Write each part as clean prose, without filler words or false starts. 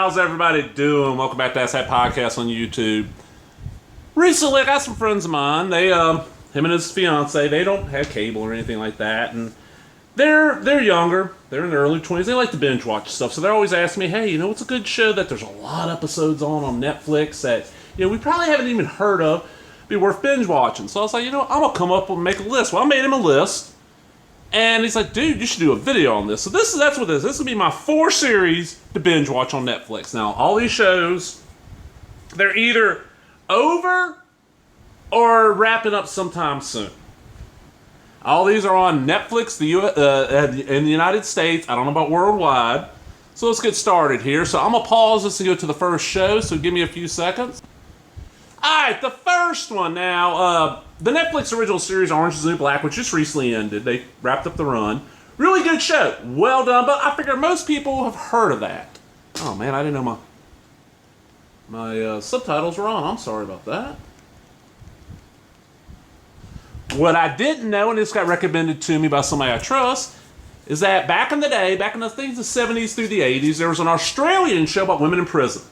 how's everybody doing? Welcome back to That's That Podcast on YouTube. Recently, I got some friends of mine. They, him and his fiance, they don't have cable or anything like that, and they're younger. They're in their early 20s. They like to binge watch stuff, so they're always asking me, hey, what's a good show that there's a lot of episodes on Netflix that, we probably haven't even heard of, be worth binge watching. So I was like, I'm going to come up and make a list. Well, I made him a list. And he's like, dude, you should do a video on this. So that's what this is. This will be my 4 series to binge watch on Netflix. Now, all these shows, they're either over or wrapping up sometime soon. All these are on Netflix in the United States. I don't know about worldwide. So let's get started here. So I'm going to pause this and go to the first show. So give me a few seconds. Alright, the first one now, the Netflix original series Orange is the New Black, which just recently ended. They wrapped up the run. Really good show. Well done, but I figure most people have heard of that. Oh man, I didn't know my subtitles were on. I'm sorry about that. What I didn't know, and this got recommended to me by somebody I trust, is that back in the day, back in the 70s through the 80s, there was an Australian show about women in prison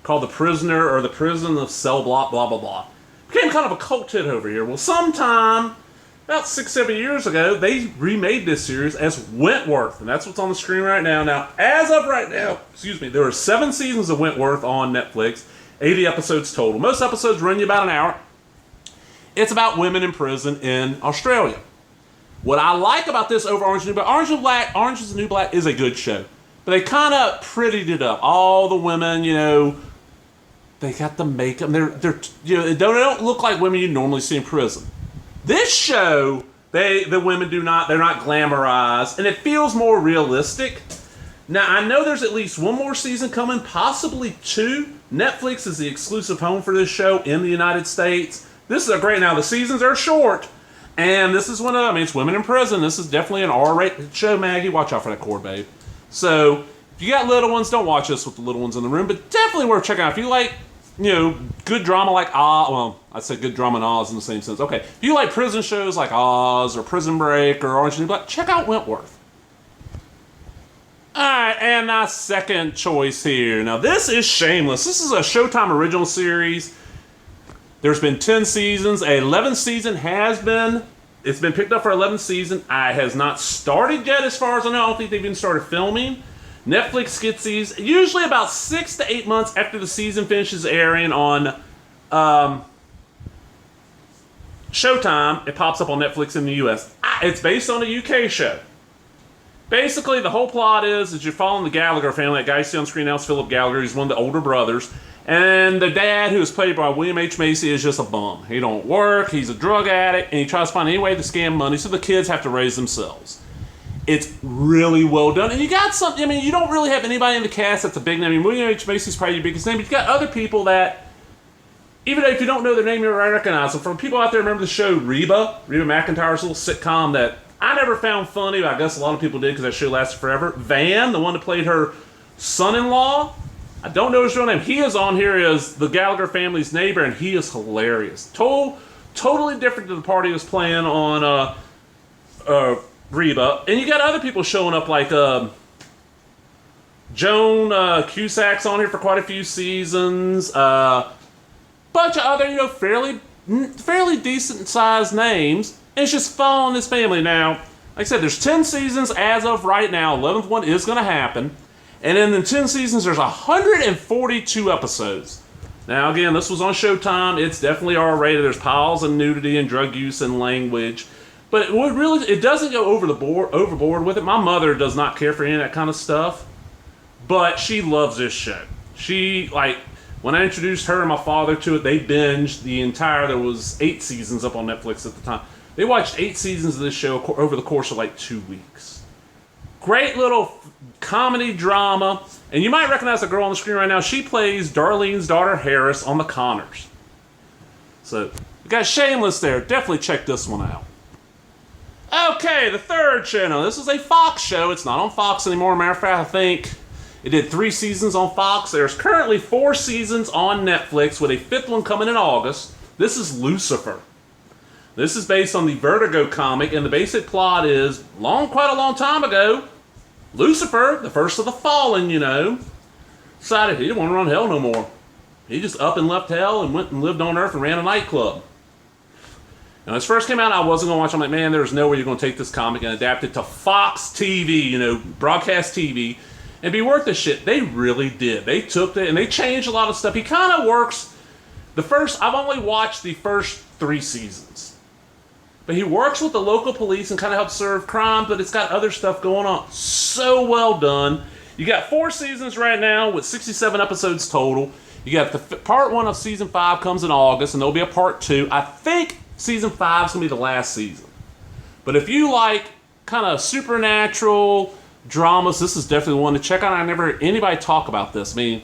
called The Prisoner, or The Prison of Cell Block, blah, blah, blah. Became kind of a cult hit over here. Well, sometime, about 6-7 years ago, they remade this series as Wentworth, and that's what's on the screen right now. Now, as of right now, there are 7 seasons of Wentworth on Netflix, 80 episodes total. Most episodes run you about an hour. It's about women in prison in Australia. What I like about this over Orange is the New Black, Orange is the New Black is a good show. But they kind of prettied it up. All the women, they got the makeup. They don't look like women you normally see in prison. This show, the women they're not glamorized, and it feels more realistic. Now, I know there's at least one more season coming, possibly 2. Netflix is the exclusive home for this show in the United States. This is now the seasons are short, and this is it's women in prison. This is definitely an R-rated show, Maggie. Watch out for that cord, babe. So, if you got little ones, don't watch this with the little ones in the room, but definitely worth checking out. If you like, good drama like I'd say good drama and Oz in the same sense. Okay, if you like prison shows like Oz or Prison Break or Orange is the New Black, check out Wentworth. Alright, and my second choice here. Now, this is Shameless. This is a Showtime original series. There's been 10 seasons. 11th season it's been picked up for 11th season. It has not started yet as far as I know. I don't think they've even started filming. Netflix gets these usually about 6 to 8 months after the season finishes airing on Showtime. It pops up on Netflix in the US. It's based on a UK show. Basically, the whole plot is you're following the Gallagher family. That guy you see on screen now is Philip Gallagher. He's one of the older brothers. And the dad, who is played by William H. Macy, is just a bum. He don't work, he's a drug addict, and he tries to find any way to scam money, so the kids have to raise themselves. It's really well done. And you got something, you don't really have anybody in the cast that's a big name. William H. Macy's probably your biggest name, but you got other people that, even if you don't know their name, you might recognize them. From people out there, remember the show Reba McEntire's little sitcom that I never found funny, but I guess a lot of people did because that show lasted forever. Van, the one that played her son-in-law, I don't know his real name. He is on here as the Gallagher family's neighbor, and he is hilarious. Totally different to the part he was playing on Reba. And you got other people showing up like Joan Cusack's on here for quite a few seasons. Bunch of other, fairly decent-sized names. And it's just following this family. Now, like I said, there's 10 seasons as of right now. 11th one is going to happen. And in the 10 seasons, there's 142 episodes. Now, again, this was on Showtime. It's definitely R-rated. There's piles of nudity and drug use and language. But it doesn't go overboard with it. My mother does not care for any of that kind of stuff. But she loves this show. When I introduced her and my father to it, they binged there was 8 seasons up on Netflix at the time. They watched 8 seasons of this show over the course of 2 weeks. Great little comedy drama. And you might recognize the girl on the screen right now. She plays Darlene's daughter Harris on The Connors. So, we got Shameless there. Definitely check this one out. Okay, the third show. Now, this is a Fox show. It's not on Fox anymore. Matter of fact, I think it did 3 seasons on Fox. There's currently 4 seasons on Netflix with a 5th one coming in August. This is Lucifer. This is based on the Vertigo comic, and the basic plot is, quite a long time ago, Lucifer, the first of the fallen, decided he didn't want to run hell no more. He just up and left hell and went and lived on Earth and ran a nightclub. Now, when this first came out, I wasn't going to watch it. I'm like, man, there's no way you're going to take this comic and adapt it to Fox TV, broadcast TV, and be worth the shit. They really did. They took it and they changed a lot of stuff. He kind of works. I've only watched the first 3 seasons. But he works with the local police and kind of helps serve crime, but it's got other stuff going on. So well done. You got 4 seasons right now with 67 episodes total. You got the part 1 of season 5 comes in August, and there'll be a part 2. I think season 5 is going to be the last season. But if you like kind of supernatural dramas, this is definitely one to check out. I never heard anybody talk about this. I mean,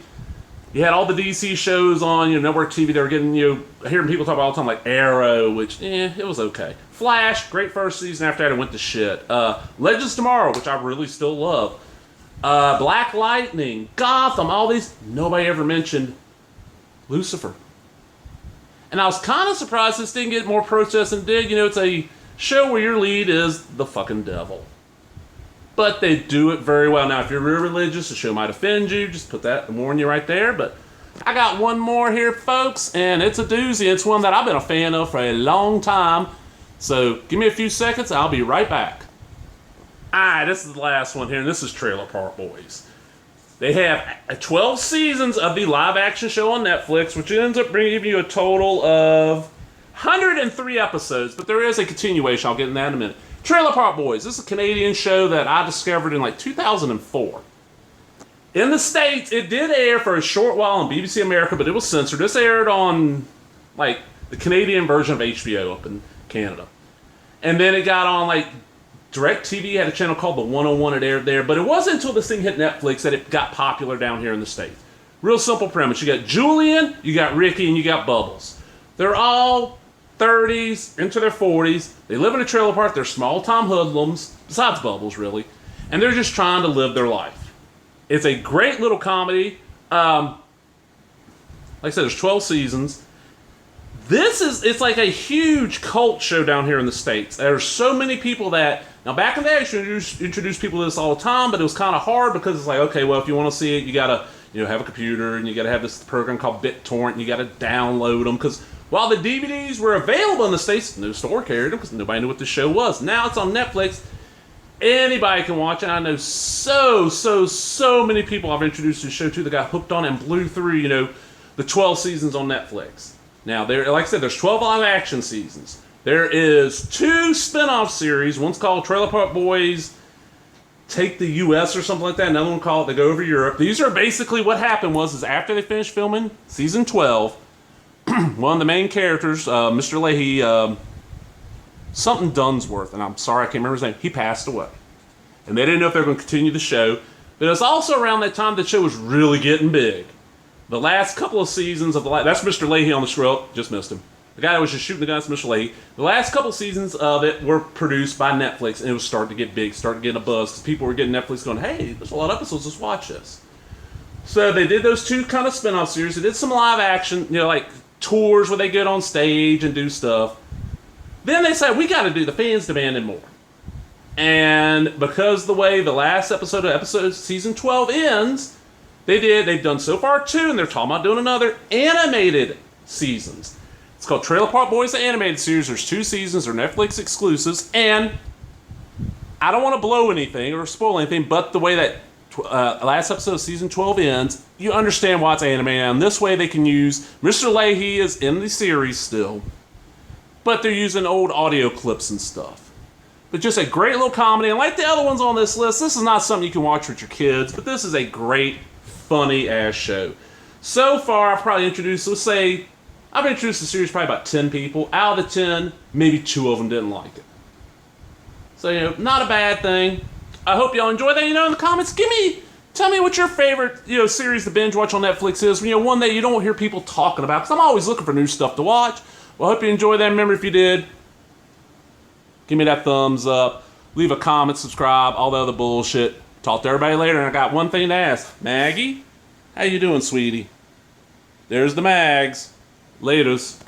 you had all the DC shows on network TV. They were getting, hearing people talk about all the time, like Arrow, which, it was okay. Flash, great first season. After that, it went to shit. Legends of Tomorrow, which I really still love. Black Lightning, Gotham, all these. Nobody ever mentioned Lucifer. And I was kind of surprised this didn't get more protest than it did. It's a show where your lead is the fucking devil. But they do it very well. Now, if you're real religious, the show might offend you. Just put that and warn you right there. But I got one more here, folks, and it's a doozy. It's one that I've been a fan of for a long time. So give me a few seconds. I'll be right back. All right, this is the last one here, and this is Trailer Park Boys. They have 12 seasons of the live-action show on Netflix, which ends up giving you a total of 103 episodes. But there is a continuation. I'll get into that in a minute. Trailer Park Boys. This is a Canadian show that I discovered in 2004. In the States, it did air for a short while on BBC America, but it was censored. This aired on the Canadian version of HBO up in Canada. And then it got on DirecTV had a channel called The 101. It aired there, but it wasn't until this thing hit Netflix that it got popular down here in the States. Real simple premise. You got Julian, you got Ricky, and you got Bubbles. They're all 30s, into their 40s. They live in a trailer park. They're small-time hoodlums, besides Bubbles, really. And they're just trying to live their life. It's a great little comedy. Like I said, there's 12 seasons. It's like a huge cult show down here in the States. There's so many people that... Now, back in the day, I used to introduce people to this all the time, but it was kind of hard because it's like, okay, well, if you want to see it, you got to have a computer, and you got to have this program called BitTorrent, and you got to download them, because while the DVDs were available in the States, no store carried them because nobody knew what the show was. Now it's on Netflix. Anybody can watch it. I know so many people I've introduced to the show to that got hooked on and blew through, the 12 seasons on Netflix. Now, like I said, there's 12 live-action seasons. There is 2 spin-off series. One's called Trailer Park Boys Take the U.S. or something like that. Another one called They Go Over Europe. These are basically what happened is after they finished filming season 12, one of the main characters, Mr. Leahy, something Dunsworth, and I'm sorry I can't remember his name, he passed away. And they didn't know if they were going to continue the show. But it was also around that time the show was really getting big. The last couple of seasons of that's Mr. Leahy on the script. Just missed him. The guy that was just shooting the guns, Mr. Leahy. The last couple of seasons of it were produced by Netflix, and it was starting to get big, starting to get a buzz, because people were getting Netflix going, hey, there's a lot of episodes, let's watch this. So they did those 2 kind of spin-off series. They did some live action, tours where they get on stage and do stuff. Then they said, we got to do, the fans demanded more. And because the way the last episode season 12 ends, they've done so far 2, and they're talking about doing another animated seasons. It's called Trailer Park Boys, the animated series. There's 2 seasons. They're Netflix exclusives. And I don't want to blow anything or spoil anything, but the way that last episode of season 12 ends, you understand why it's animated. And this way they can use... Mr. Leahy is in the series still, but they're using old audio clips and stuff. But just a great little comedy. And like the other ones on this list, this is not something you can watch with your kids, but this is a great, funny-ass show. So far, I've probably introduced, I've introduced the series probably about 10 people. Out of the 10, maybe 2 of them didn't like it. So, not a bad thing. I hope y'all enjoy that. In the comments, tell me what your favorite, series to binge watch on Netflix is. One that you don't hear people talking about, because I'm always looking for new stuff to watch. Well, I hope you enjoy that. Remember, if you did, give me that thumbs up. Leave a comment, subscribe, all the other bullshit. Talk to everybody later, and I got one thing to ask. Maggie, how you doing, sweetie? There's the Mags. Laters.